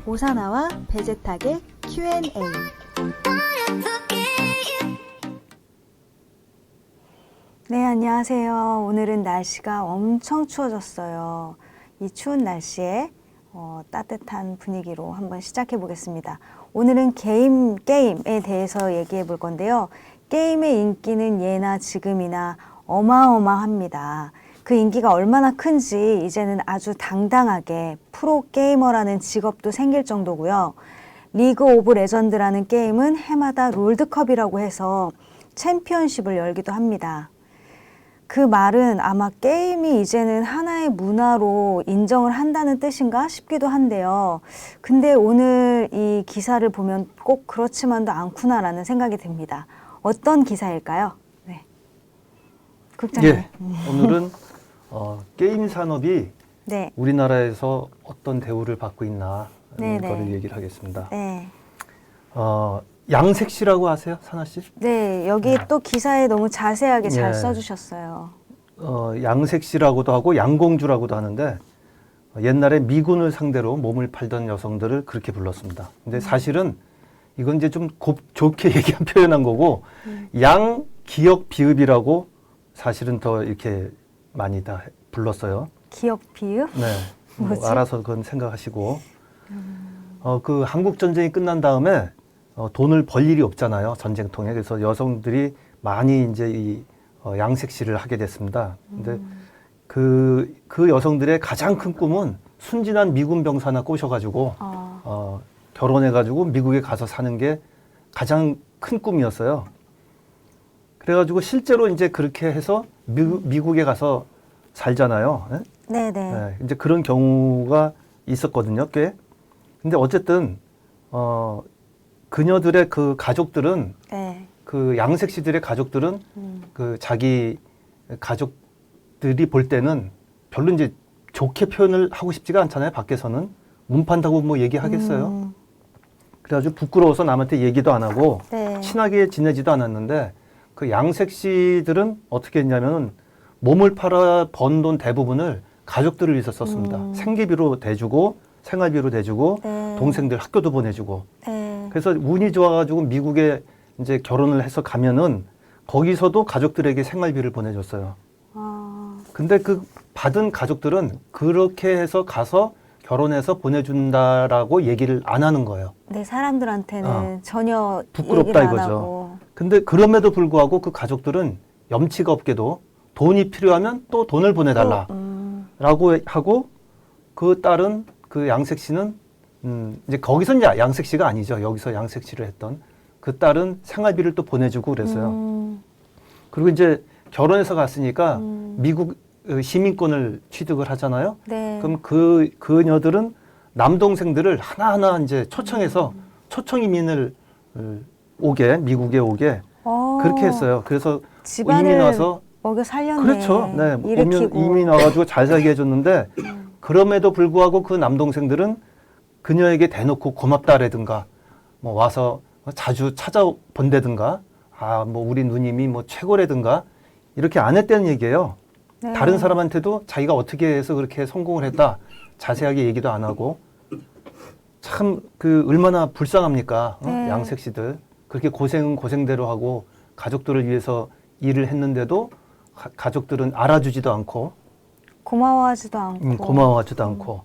오사나와 베제탁의 Q&A. 네, 안녕하세요. 오늘은 날씨가 엄청 추워졌어요. 이 추운 날씨에 따뜻한 분위기로 한번 시작해 보겠습니다. 오늘은 게임에 대해서 얘기해 볼 건데요. 게임의 인기는 예나 지금이나 어마어마합니다. 그 인기가 얼마나 큰지 이제는 아주 당당하게 프로게이머라는 직업도 생길 정도고요. 리그 오브 레전드라는 게임은 해마다 롤드컵이라고 해서 챔피언십을 열기도 합니다. 그 말은 아마 게임이 이제는 하나의 문화로 인정을 한다는 뜻인가 싶기도 한데요. 근데 오늘 이 기사를 보면 꼭 그렇지만도 않구나라는 생각이 듭니다. 어떤 기사일까요? 네. 국장님. 예, 오늘은 게임 산업이 네. 우리나라에서 어떤 대우를 받고 있나 네, 거를 네. 얘기를 하겠습니다. 네. 양색시라고 아세요, 사나 씨? 네, 여기 또 기사에 너무 자세하게 잘 예. 써주셨어요. 양색시라고도 하고 양공주라고도 하는데 옛날에 미군을 상대로 몸을 팔던 여성들을 그렇게 불렀습니다. 근데 사실은 이건 이제 좀 좋게 표현한 거고 양, 기역, 비읍이라고 사실은 더 이렇게 많이 다 불렀어요. 기역 비읍? 네. 뭐지? 알아서 그건 생각하시고. 그 한국 전쟁이 끝난 다음에 돈을 벌 일이 없잖아요. 전쟁통에. 그래서 여성들이 많이 이제 이 양색시를 하게 됐습니다. 근데 그 여성들의 가장 큰 꿈은 순진한 미군 병사 하나 꼬셔가지고 결혼해가지고 미국에 가서 사는 게 가장 큰 꿈이었어요. 그래가지고 실제로 이제 그렇게 해서 미국에 가서 살잖아요. 네? 네네. 네, 이제 그런 경우가 있었거든요, 꽤. 근데 어쨌든, 그녀들의 그 가족들은, 네. 그 양색시들의 가족들은, 그 자기 가족들이 볼 때는 별로 이제 좋게 표현을 하고 싶지가 않잖아요, 밖에서는. 문 판다고 뭐 얘기하겠어요. 그래가지고 부끄러워서 남한테 얘기도 안 하고, 네. 친하게 지내지도 않았는데, 그 양색시들은 어떻게 했냐면은, 몸을 팔아 번 돈 대부분을 가족들을 위해서 썼습니다. 생계비로 대주고 생활비로 대주고 네. 동생들 학교도 보내주고. 네. 그래서 운이 좋아가지고 미국에 이제 결혼을 해서 가면은 거기서도 가족들에게 생활비를 보내줬어요. 근데 그 받은 가족들은 그렇게 해서 가서 결혼해서 보내준다라고 얘기를 안 하는 거예요. 네, 사람들한테는 전혀 부끄럽다 얘기를 안 이거죠. 하고. 근데 그럼에도 불구하고 그 가족들은 염치가 없게도 돈이 필요하면 또 돈을 보내달라. 라고 하고 그 딸은 그 양색씨는 이제 거기서 이제 양색씨가 아니죠. 여기서 양색씨를 했던 그 딸은 생활비를 또 보내주고 그랬어요. 그리고 이제 결혼해서 갔으니까 미국 시민권을 취득을 하잖아요. 네. 그럼 그녀들은 남동생들을 하나하나 이제 초청해서 초청 이민을 미국에 오게 그렇게 했어요. 그래서 집안을 이민 와서 먹여 살렸네. 그렇죠. 네. 일으키고. 이민 와가지고 잘 살게 해줬는데, 그럼에도 불구하고 그 남동생들은 그녀에게 대놓고 고맙다라든가, 뭐 와서 자주 찾아본다든가, 뭐 우리 누님이 뭐 최고라든가, 이렇게 안 했다는 얘기예요. 네. 다른 사람한테도 자기가 어떻게 해서 그렇게 성공을 했다, 자세하게 얘기도 안 하고, 참 얼마나 불쌍합니까? 네. 양색시들. 그렇게 고생대로 하고, 가족들을 위해서 일을 했는데도, 가족들은 알아주지도 않고 고마워하지도 않고. 고마워하지도 않고.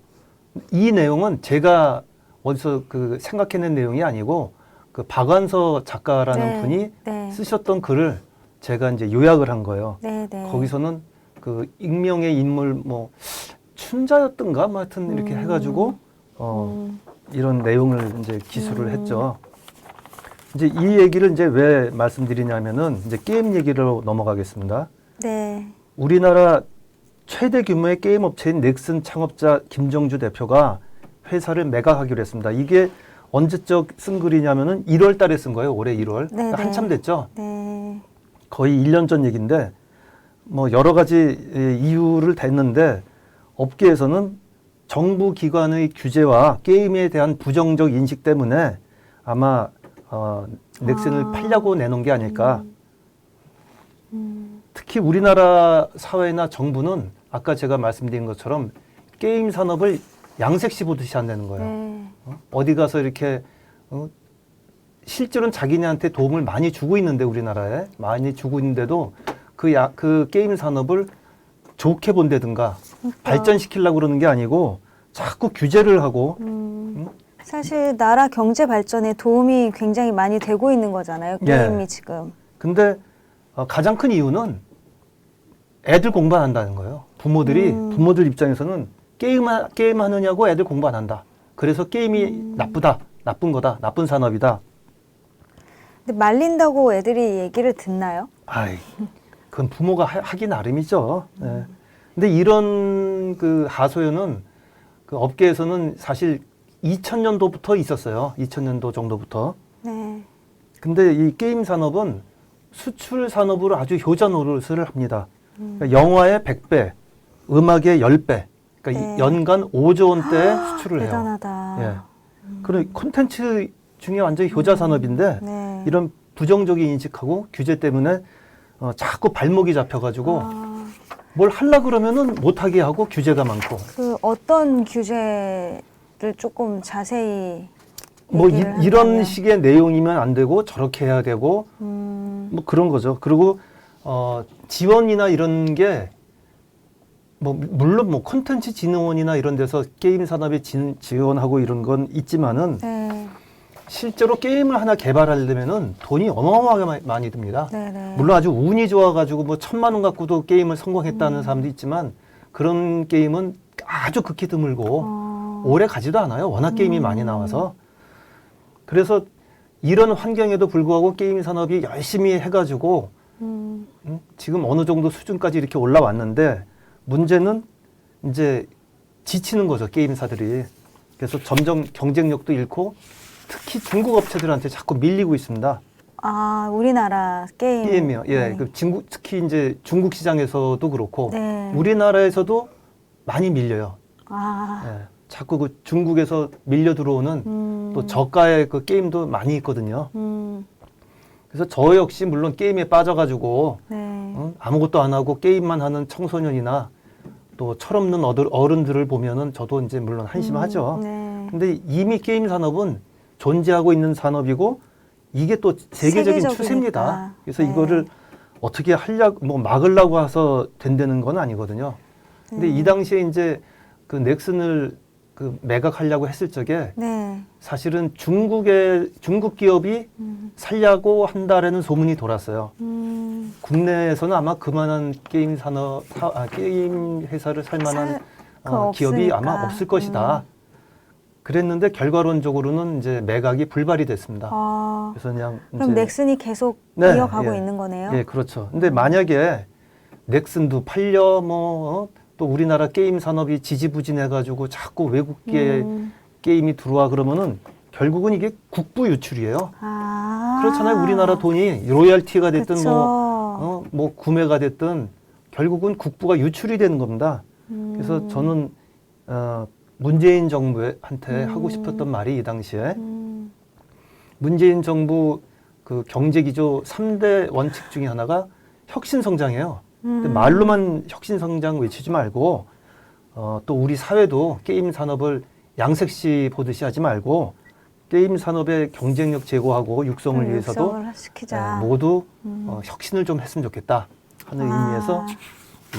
이 내용은 제가 어디서 생각해낸 내용이 아니고 그 박완서 작가라는 네, 분이 네. 쓰셨던 글을 제가 이제 요약을 한 거예요. 네, 네. 거기서는 그 익명의 인물 뭐 춘자였던가 뭐 하여튼 이렇게 해가지고 이런 내용을 이제 기술을 했죠. 이제 이 얘기를 이제 왜 말씀드리냐면은 이제 게임 얘기로 넘어가겠습니다. 네. 우리나라 최대 규모의 게임 업체인 넥슨 창업자 김정주 대표가 회사를 매각하기로 했습니다. 이게 언제적 쓴 글이냐면은 1월 달에 쓴 거예요. 올해 1월. 네, 그러니까 한참 됐죠. 네. 거의 1년 전 얘기인데 뭐 여러 가지 이유를 댔는데 업계에서는 정부 기관의 규제와 게임에 대한 부정적 인식 때문에 아마 넥슨을 팔려고 내놓은 게 아닐까. 특히 우리나라 사회나 정부는 아까 제가 말씀드린 것처럼 게임 산업을 양색시 보듯이 한다는 거예요. 네. 어디 가서 이렇게 실제로는 자기네한테 도움을 많이 주고 있는데 우리나라에 많이 주고 있는데도 그 게임 산업을 좋게 본다든가 그러니까. 발전시키려고 그러는 게 아니고 자꾸 규제를 하고 사실 나라 경제 발전에 도움이 굉장히 많이 되고 있는 거잖아요. 게임이 예. 지금. 근데 가장 큰 이유는 애들 공부 안 한다는 거예요. 부모들 입장에서는 게임 하느냐고 애들 공부 안 한다. 그래서 게임이 나쁘다, 나쁜 거다, 나쁜 산업이다. 근데 말린다고 애들이 얘기를 듣나요? 아이, 그건 부모가 하기 나름이죠. 예. 근데 이런 그 하소연은 그 업계에서는 사실 2000년도부터 있었어요. 2000년도 정도부터. 네. 근데 이 게임 산업은 수출 산업으로 아주 효자 노릇을 합니다. 그러니까 영화의 100배, 음악의 10배. 그러니까 네. 연간 5조 원대 수출을 해요. 대단하다. 예. 그런 콘텐츠 중에 완전히 효자 산업인데 네. 이런 부정적인 인식하고 규제 때문에 자꾸 발목이 잡혀가지고 뭘 하려 그러면은 못하게 하고 규제가 많고. 그 어떤 규제를 조금 자세히 뭐 얘기를 이런 한다면? 식의 내용이면 안 되고 저렇게 해야 되고 뭐 그런 거죠. 그리고 지원이나 이런 게 뭐 물론 뭐 콘텐츠 진흥원이나 이런 데서 게임 산업에 지원하고 이런 건 있지만은 네. 실제로 게임을 하나 개발하려면은 돈이 어마어마하게 많이 듭니다. 네네. 물론 아주 운이 좋아가지고 뭐 1000만 원 갖고도 게임을 성공했다는 사람도 있지만 그런 게임은 아주 극히 드물고 오래 가지도 않아요. 워낙 게임이 많이 나와서. 그래서 이런 환경에도 불구하고 게임 산업이 열심히 해가지고 지금 어느 정도 수준까지 이렇게 올라왔는데 문제는 이제 지치는 거죠. 게임사들이. 그래서 점점 경쟁력도 잃고 특히 중국 업체들한테 자꾸 밀리고 있습니다. 아, 우리나라 게임이요. 예, 네. 그 특히 이제 중국 시장에서도 그렇고 네. 우리나라에서도 많이 밀려요. 아, 예, 자꾸 그 중국에서 밀려 들어오는 또 저가의 그 게임도 많이 있거든요. 그래서 저 역시 물론 게임에 빠져가지고 네. 아무것도 안 하고 게임만 하는 청소년이나 또 철없는 어른들을 보면은 저도 이제 물론 한심하죠. 네. 근데 이미 게임 산업은 존재하고 있는 산업이고 이게 또 세계적인 세계적이니까. 추세입니다. 그래서 네. 이거를 어떻게 뭐 막으려고 해서 된다는 건 아니거든요. 근데 이 당시에 이제 그 넥슨을 그 매각하려고 했을 적에 네. 사실은 중국 기업이 살려고 한다라는 소문이 돌았어요. 국내에서는 아마 그만한 게임 게임 회사를 살 만한 기업이 없으니까. 아마 없을 것이다. 그랬는데 결과론적으로는 이제 매각이 불발이 됐습니다. 아, 그래서 그냥 그럼 이제 넥슨이 계속 네, 이어가고 예. 있는 거네요? 예, 그렇죠. 근데 만약에 넥슨도 팔려 또 우리나라 게임 산업이 지지부진해가지고 자꾸 외국계 게임이 들어와 그러면은 결국은 이게 국부 유출이에요. 아, 그렇잖아요. 우리나라 돈이 로열티가 됐든 그쵸. 뭐 구매가 됐든 결국은 국부가 유출이 되는 겁니다. 그래서 저는 문재인 정부한테 하고 싶었던 말이 이 당시에 문재인 정부 그 경제 기조 3대 원칙 중에 하나가 혁신 성장이에요. 근데 말로만 혁신 성장 외치지 말고 또 우리 사회도 게임 산업을 양색시 보듯이 하지 말고 게임 산업의 경쟁력 제고하고 육성을 위해서도 육성을 시키자. 모두 혁신을 좀 했으면 좋겠다 하는 아. 의미에서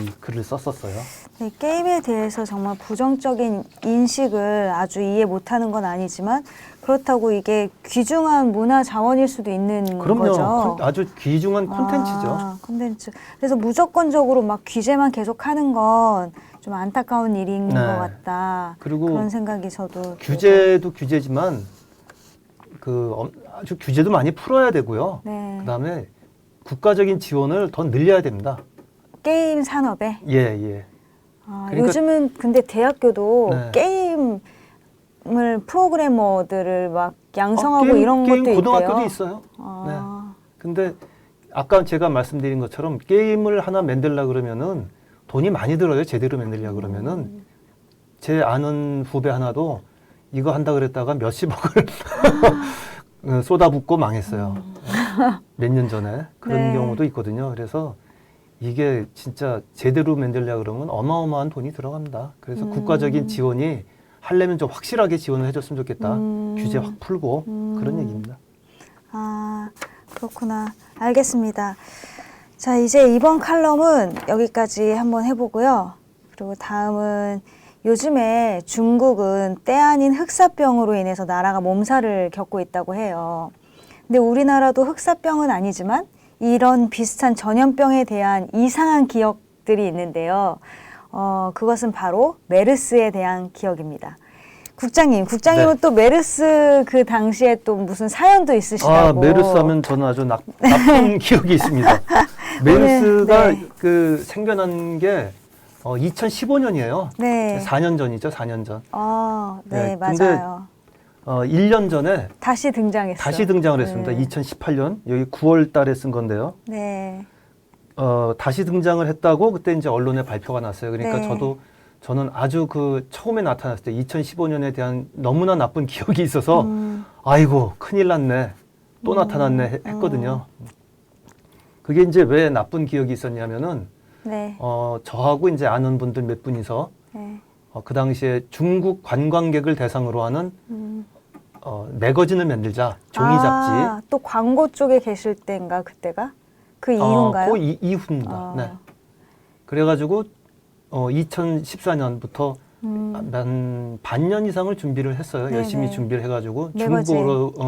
이 글을 썼었어요. 네, 게임에 대해서 정말 부정적인 인식을 아주 이해 못하는 건 아니지만 그렇다고 이게 귀중한 문화 자원일 수도 있는 그럼요. 거죠. 아주 귀중한 콘텐츠죠. 아, 콘텐츠. 그래서 무조건적으로 막 규제만 계속하는 건 좀 안타까운 일인 네. 것 같다. 그리고 그런 생각이 저도 규제도 규제지만 아주 규제도 많이 풀어야 되고요. 네. 그다음에 국가적인 지원을 더 늘려야 됩니다. 게임 산업에 예, 예. 아, 그러니까- 요즘은 근데 대학교도 네. 게임을 프로그래머들을 막 양성하고 게임, 이런 게임 것도 고등학교도 있대요. 있어요. 아, 근데 아까 제가 말씀드린 것처럼 게임을 하나 만들려 그러면은 돈이 많이 들어요. 제대로 만들려 그러면은 제 아는 후배 하나도 이거 한다 그랬다가 몇십억을 쏟아붓고 망했어요. 몇 년 전에 그런 네. 경우도 있거든요. 그래서 이게 진짜 제대로 만들려 그러면 어마어마한 돈이 들어갑니다. 그래서 국가적인 지원이 하려면 좀 확실하게 지원을 해줬으면 좋겠다. 규제 확 풀고 그런 얘기입니다. 아, 그렇구나. 알겠습니다. 자, 이제 이번 칼럼은 여기까지 한번 해보고요. 그리고 다음은 요즘에 중국은 때 아닌 흑사병으로 인해서 나라가 몸살을 겪고 있다고 해요. 근데 우리나라도 흑사병은 아니지만 이런 비슷한 전염병에 대한 이상한 기억들이 있는데요. 그것은 바로 메르스에 대한 기억입니다. 국장님은 네. 또 메르스 그 당시에 또 무슨 사연도 있으시다고. 메르스 하면 저는 아주 나쁜 기억이 있습니다. 메르스가 네. 그 생겨난 게 2015년이에요. 네. 4년 전이죠, 4년 전. 네, 네, 근데 맞아요. 1년 전에 다시 등장했어요. 다시 등장을 했습니다. 네. 2018년 여기 9월 달에 쓴 건데요. 네. 다시 등장을 했다고 그때 이제 언론에 발표가 났어요. 그러니까 네. 저는 아주 그 처음에 나타났을 때 2015년에 대한 너무나 나쁜 기억이 있어서 아이고 큰일 났네. 또 나타났네 했거든요. 그게 이제 왜 나쁜 기억이 있었냐면은 네. 저하고 이제 아는 분들 몇 분이서 네. 그 당시에 중국 관광객을 대상으로 하는 매거진을 만들자 종이 잡지. 또 광고 쪽에 계실 때인가 그때가? 그 이후인가요? 그 이후입니다. 네. 그래가지고 2014년부터 한 반년 이상을 준비를 했어요. 네네. 열심히 준비를 해가지고 매거진.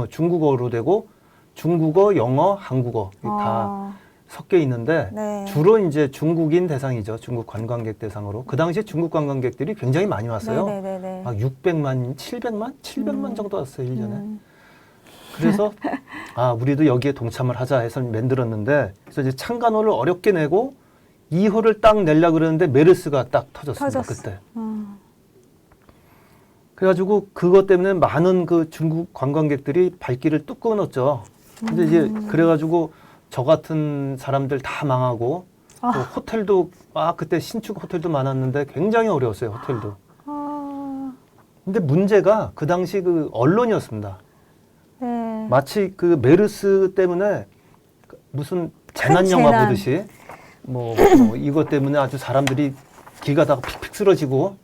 중국어로 되고 중국어, 영어, 한국어 다 섞여 있는데 네. 주로 이제 중국인 대상이죠. 중국 관광객 대상으로. 그 당시에 중국 관광객들이 굉장히 많이 왔어요. 네네네. 막 600만, 700만 정도 왔어요. 1년에. 그래서 우리도 여기에 동참을 하자 해서 만들었는데 그래서 이제 창간호를 어렵게 내고 2호를 딱 내려고 그러는데 메르스가 딱 터졌습니다. 그때. 그래가지고 그것 때문에 많은 그 중국 관광객들이 발길을 뚝 끊었죠. 근데 이제 그래가지고 저 같은 사람들 다 망하고 또 호텔도 그때 신축 호텔도 많았는데 굉장히 어려웠어요. 호텔도. 근데 문제가 그 당시 그 언론이었습니다. 네. 마치 그 메르스 때문에 무슨 재난 영화 재난. 보듯이 뭐 이것 때문에 아주 사람들이 길 가다가 픽픽 쓰러지고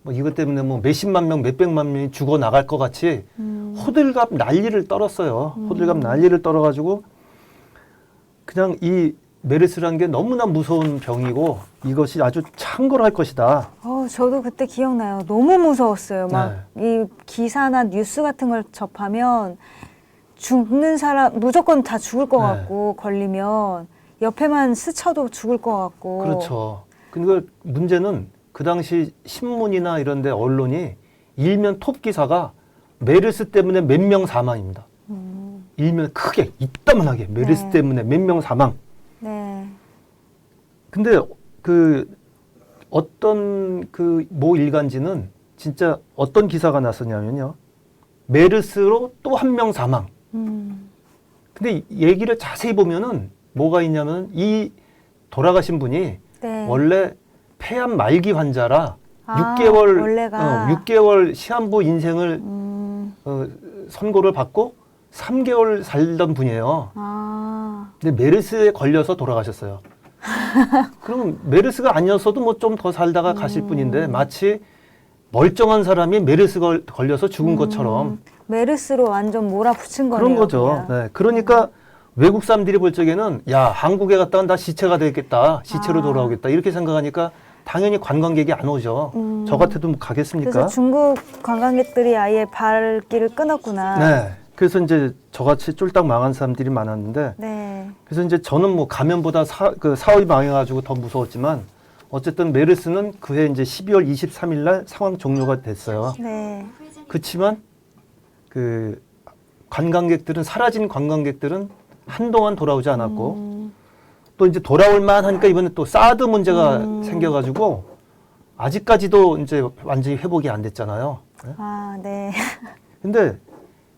뭐 이것 때문에 뭐 몇십만 명, 몇백만 명이 죽어 나갈 것 같이 호들갑 난리를 떨었어요. 호들갑 난리를 떨어가지고 그냥 이 메르스라는 게 너무나 무서운 병이고 이것이 아주 창궐할 것이다. 저도 그때 기억나요. 너무 무서웠어요. 막 네. 이 기사나 뉴스 같은 걸 접하면 죽는 사람 무조건 다 죽을 것 네. 같고 걸리면 옆에만 스쳐도 죽을 것 같고. 그렇죠. 그러니까 문제는 그 당시 신문이나 이런 데 언론이 일면 톱 기사가 메르스 때문에 몇 명 사망입니다. 일면 크게 이따만하게 메르스 네. 때문에 몇 명 사망. 네. 근데 그 어떤 그 모 일간지는 진짜 어떤 기사가 났었냐면요. 메르스로 또 한 명 사망. 근데 얘기를 자세히 보면은 뭐가 있냐면 이 돌아가신 분이 네. 원래 폐암 말기 환자라 아, 6개월 원래가. 6개월 시한부 인생을 선고를 받고 3개월 살던 분이에요. 근데 메르스에 걸려서 돌아가셨어요. 그럼 메르스가 아니었어도 뭐 좀 더 살다가 가실 분인데 마치 멀쩡한 사람이 메르스 걸려서 죽은 것처럼 메르스로 완전 몰아붙인 거네요. 그런 거죠. 그냥. 네. 그러니까 외국 사람들이 볼 적에는 야 한국에 갔다가 나 시체가 되겠다. 시체로 돌아오겠다. 이렇게 생각하니까 당연히 관광객이 안 오죠. 저 같아도 뭐 가겠습니까? 그래서 중국 관광객들이 아예 발길을 끊었구나. 네. 그래서 이제 저같이 쫄딱 망한 사람들이 많았는데 네. 그래서 이제 저는 뭐 감염보다 사업이 망해가지고 더 무서웠지만 어쨌든 메르스는 그해 이제 12월 23일 날 상황 종료가 됐어요. 네. 그렇지만 그 사라진 관광객들은 한동안 돌아오지 않았고 또 이제 돌아올 만하니까 이번에 또 사드 문제가 생겨가지고 아직까지도 이제 완전히 회복이 안 됐잖아요. 네? 네. 근데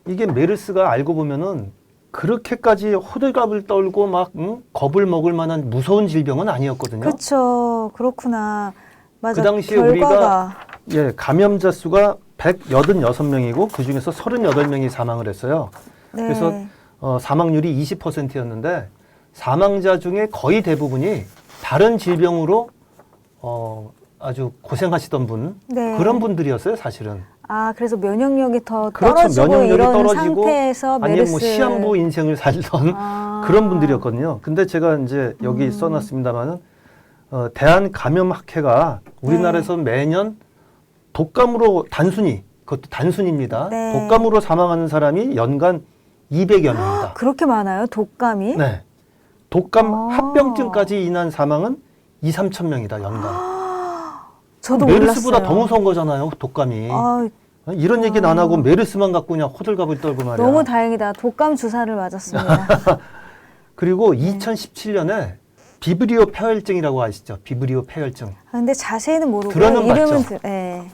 이게 메르스가 알고 보면은 그렇게까지 호들갑을 떨고 막 겁을 먹을 만한 무서운 질병은 아니었거든요. 그렇죠. 그렇구나. 맞아. 그 당시에 결과가. 우리가 감염자 수가 186명이고 그 중에서 38명이 사망을 했어요. 네. 그래서 사망률이 20%였는데 사망자 중에 거의 대부분이 다른 질병으로 아주 고생하시던 분 네. 그런 분들이었어요, 사실은. 아, 그래서 면역력이 더 그렇죠. 떨어지고 면역력이 이런 떨어지고 상태에서 아니면 메르스 뭐 시한부 인생을 살던 아. 그런 분들이었거든요. 근데 제가 이제 여기 써놨습니다만은 대한감염학회가 우리나라에서 매년 독감으로 단순히 그것도 단순입니다. 네. 독감으로 사망하는 사람이 연간 200여 명이다. 그렇게 많아요? 독감이? 네. 독감 아. 합병증까지 인한 사망은 2, 3천 명이다, 연간. 저도 메르스보다 몰랐어요. 더 무서운 거잖아요, 독감이. 아, 이런 얘기는 안 하고 메르스만 갖고 그냥 호들갑을 떨고 말이야. 너무 다행이다. 독감 주사를 맞았습니다. 그리고 네. 2017년에 비브리오 폐혈증이라고 아시죠? 비브리오 폐혈증. 아, 근데 자세히는 모르고 들어는 이름은 봤죠? 네.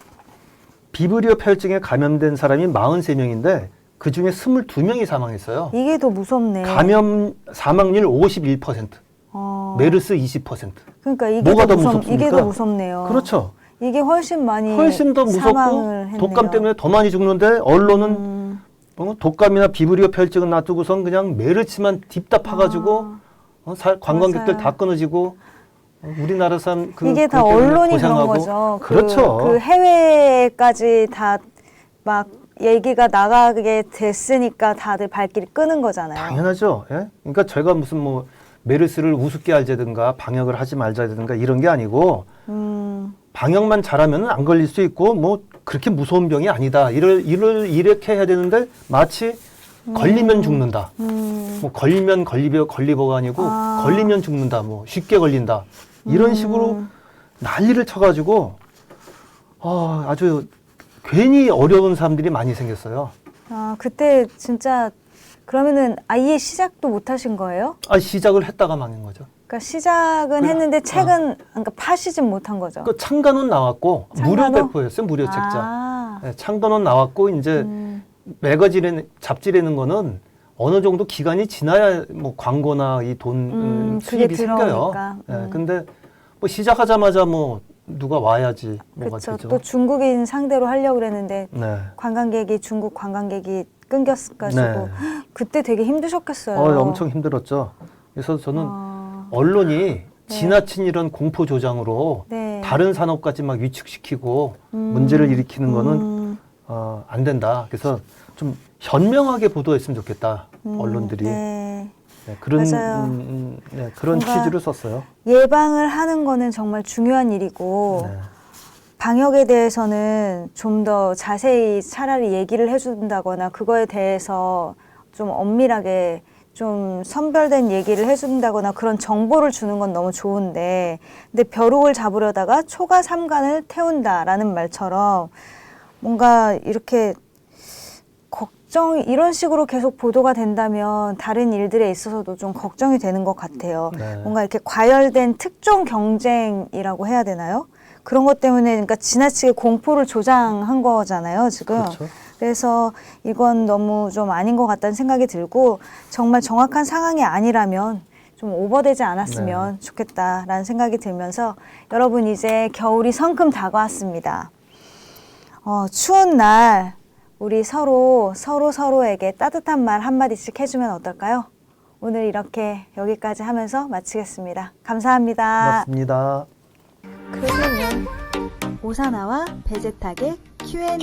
비브리오 폐혈증에 감염된 사람이 43명인데 그 중에 22명이 사망했어요. 이게 더 무섭네. 감염 사망률 51%, 메르스 20%. 그러니까 이게 뭐가 더 더 무섭습니까? 이게 더 무섭네요. 그렇죠. 이게 훨씬 많이 훨씬 더 무섭고 사망을 했네요. 독감 때문에 더 많이 죽는데 언론은 독감이나 비브리오 폐혈증은 놔두고선 그냥 메르스만 딥답해가지고 관광객들 맞아요. 다 끊어지고 우리나라 사람 이게 다 그것 때문에 언론이 고생하고. 그런 거죠. 그렇죠. 그 해외까지 다 막 얘기가 나가게 됐으니까 다들 발길이 끄는 거잖아요. 당연하죠. 예? 그러니까 제가 무슨 뭐 메르스를 우습게 알자든가 방역을 하지 말자든가 이런 게 아니고 방역만 잘하면 안 걸릴 수 있고 뭐 그렇게 무서운 병이 아니다. 이렇게 해야 되는데 마치 걸리면 죽는다. 뭐 걸리면 걸리버가 아니고 걸리면 죽는다. 뭐 쉽게 걸린다. 이런 식으로 난리를 쳐가지고 아주 괜히 어려운 사람들이 많이 생겼어요. 아, 그때 진짜 그러면은 아예 시작도 못 하신 거예요? 시작을 했다가 망한 거죠. 그러니까 시작은 했는데 책은 그러니까 파시진 못한 거죠. 그 창간호는 나왔고 무료 창간호? 배포였어요. 무료 책자. 아, 네, 창간호는 나왔고 이제 매거진에 잡지라는 거는 어느 정도 기간이 지나야 뭐 광고나 이 돈 그게 수입이 생겨요. 들어오니까. 근데 뭐 시작하자마자 뭐 누가 와야지 뭐가 그렇죠. 되죠. 또 중국인 상대로 하려고 그랬는데 네. 중국 관광객이 끊겼가지고 네. 그때 되게 힘드셨겠어요. 엄청 힘들었죠. 그래서 저는 언론이 지나친 이런 공포 조장으로 네. 다른 산업까지 막 위축시키고 문제를 일으키는 거는 안 된다. 그래서 좀 현명하게 보도했으면 좋겠다. 언론들이. 네. 네, 그런 맞아요. 그런 뭔가 취지로 썼어요. 예방을 하는 거는 정말 중요한 일이고 네. 방역에 대해서는 좀 더 자세히 차라리 얘기를 해준다거나 그거에 대해서 좀 엄밀하게 좀 선별된 얘기를 해준다거나 그런 정보를 주는 건 너무 좋은데 근데 벼룩을 잡으려다가 초가 삼간을 태운다라는 말처럼 뭔가 이렇게 이런 식으로 계속 보도가 된다면 다른 일들에 있어서도 좀 걱정이 되는 것 같아요. 네. 뭔가 이렇게 과열된 특종 경쟁이라고 해야 되나요? 그런 것 때문에 그러니까 지나치게 공포를 조장한 거잖아요, 지금. 그렇죠. 그래서 이건 너무 좀 아닌 것 같다는 생각이 들고 정말 정확한 상황이 아니라면 좀 오버되지 않았으면 좋겠다라는 생각이 들면서 여러분 이제 겨울이 성큼 다가왔습니다. 추운 날 우리 서로에게 따뜻한 말 한마디씩 해주면 어떨까요? 오늘 이렇게 여기까지 하면서 마치겠습니다. 감사합니다. 고맙습니다. 그러면 오사나와 베제탁의 Q&A